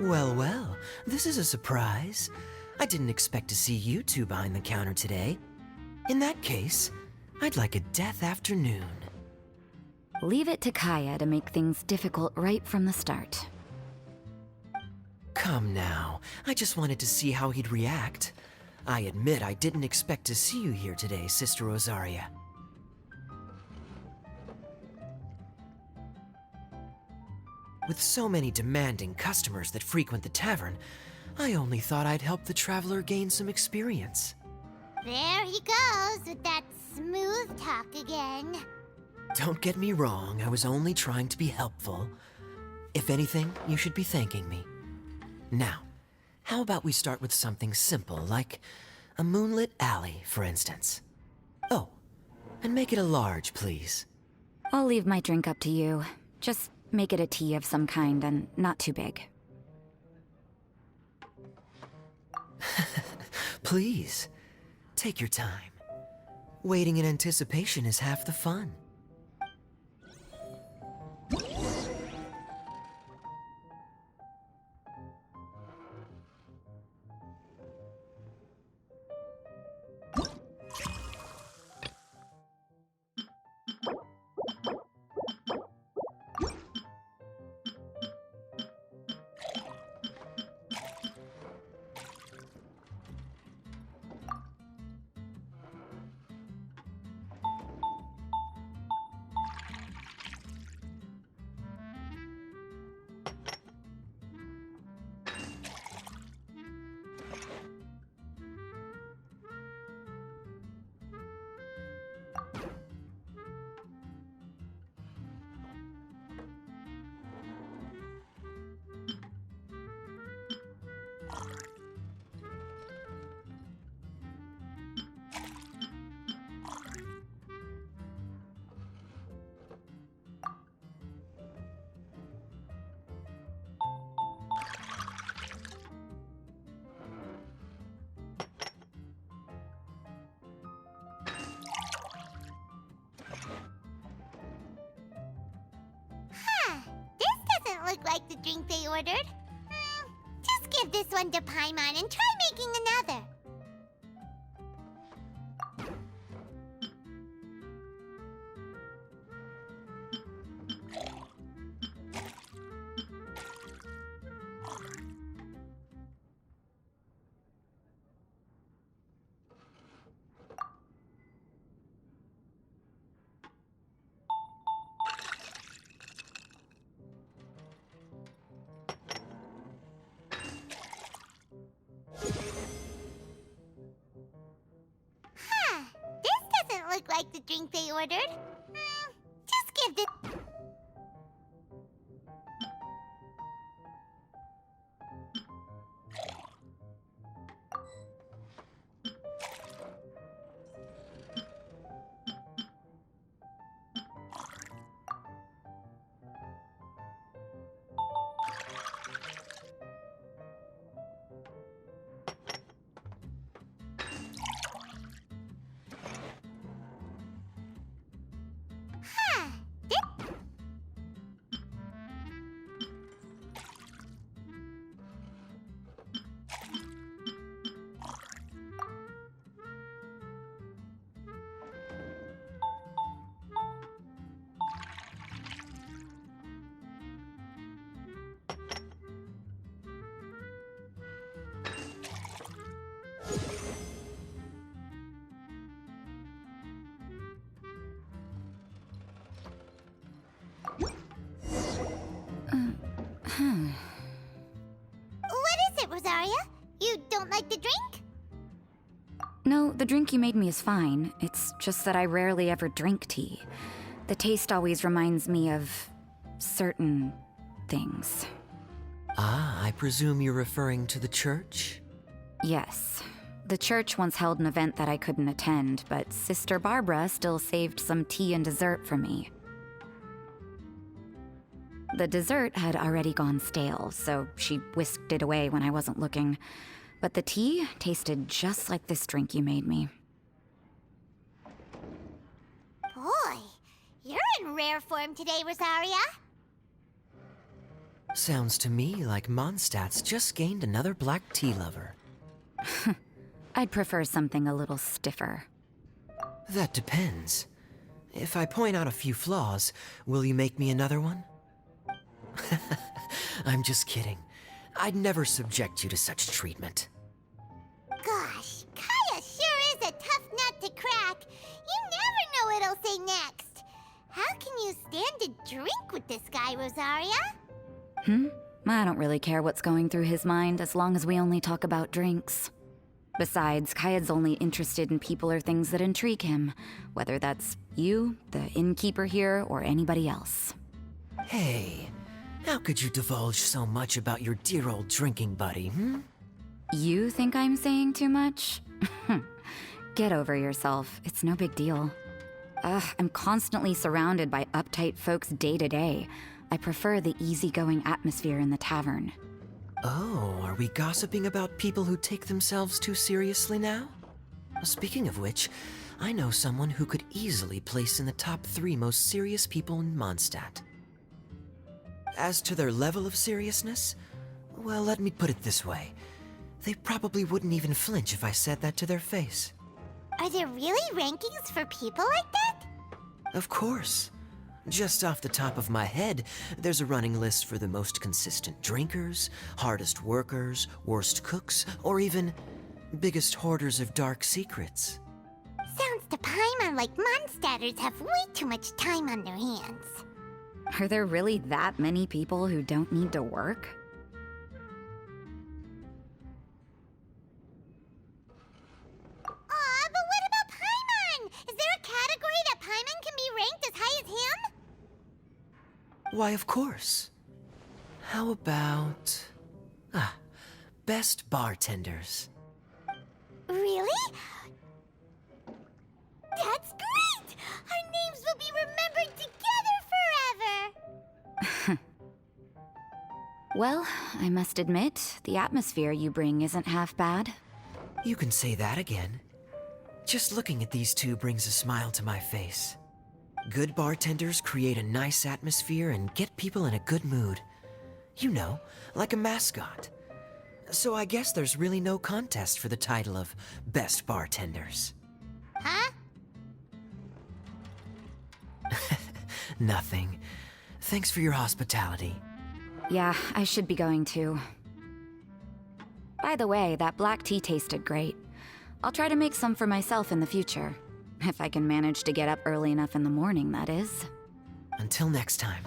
Well, well, this is a surprise. I didn't expect to see you two behind the counter today. In that case, I'd like a death afternoon. Leave it to KAEYA to make things difficult right from the start. Come now, I just wanted to see how he'd react. I admit I didn't expect to see you here today, Sister Rosaria. With so many demanding customers that frequent the tavern, I only thought I'd help the traveler gain some experience. There he goes with that smooth talk again. Don't get me wrong, I was only trying to be helpful. If anything, you should be thanking me. Now, how about we start with something simple, like a moonlit alley, for instance? Oh, and make it a large, please. I'll leave my drink up to you. Just make it a tea of some kind and not too big. Please, take your time. Waiting in anticipation is half the fun. Look like the drink they ordered. Just give this one to Paimon and try making another. Look like the drink they ordered. Just give this... What is it, Rosaria? You don't like the drink? No, the drink you made me is fine. It's just that I rarely ever drink tea. The taste always reminds me of certain things. Ah, I presume you're referring to the church? Yes. The church once held an event that I couldn't attend, but Sister Barbara still saved some tea and dessert for me. The dessert had already gone stale, so she whisked it away when I wasn't looking. But the tea tasted just like this drink you made me. Boy, you're in rare form today, Rosaria. Sounds to me like Mondstadt's just gained another black tea lover. I'd prefer something a little stiffer. That depends. If I point out a few flaws, will you make me another one? I'm just kidding. I'd never subject you to such treatment. Gosh, KAEYA sure is a tough nut to crack. You never know what he'll say next. How can you stand to drink with this guy, Rosaria? I don't really care what's going through his mind as long as we only talk about drinks. Besides, KAEYA's only interested in people or things that intrigue him, whether that's you, the innkeeper here, or anybody else. Hey, how could you divulge so much about your dear old drinking buddy, You think I'm saying too much? Get over yourself. It's no big deal. I'm constantly surrounded by uptight folks day to day. I prefer the easygoing atmosphere in the tavern. Oh, are we gossiping about people who take themselves too seriously now? Speaking of which, I know someone who could easily place in the top 3 most serious people in Mondstadt. As to their level of seriousness, well, let me put it this way. They probably wouldn't even flinch if I said that to their face. Are there really rankings for people like that? Of course. Just off the top of my head, there's a running list for the most consistent drinkers, hardest workers, worst cooks, or even biggest hoarders of dark secrets. Sounds to Paimon like Mondstadters have way too much time on their hands. Are there really that many people who don't need to work? Aw, but what about Paimon? Is there a category that Paimon can be ranked as high as him? Why, of course. How about... best bartenders. Really? That's great! Our names will be remembered together forever! Well, I must admit, the atmosphere you bring isn't half bad. You can say that again. Just looking at these two brings a smile to my face. Good bartenders create a nice atmosphere and get people in a good mood. You know, like a mascot. So I guess there's really no contest for the title of Best Bartenders. Huh? Nothing. Thanks for your hospitality. Yeah, I should be going too. By the way, that black tea tasted great. I'll try to make some for myself in the future. If I can manage to get up early enough in the morning, that is. Until next time.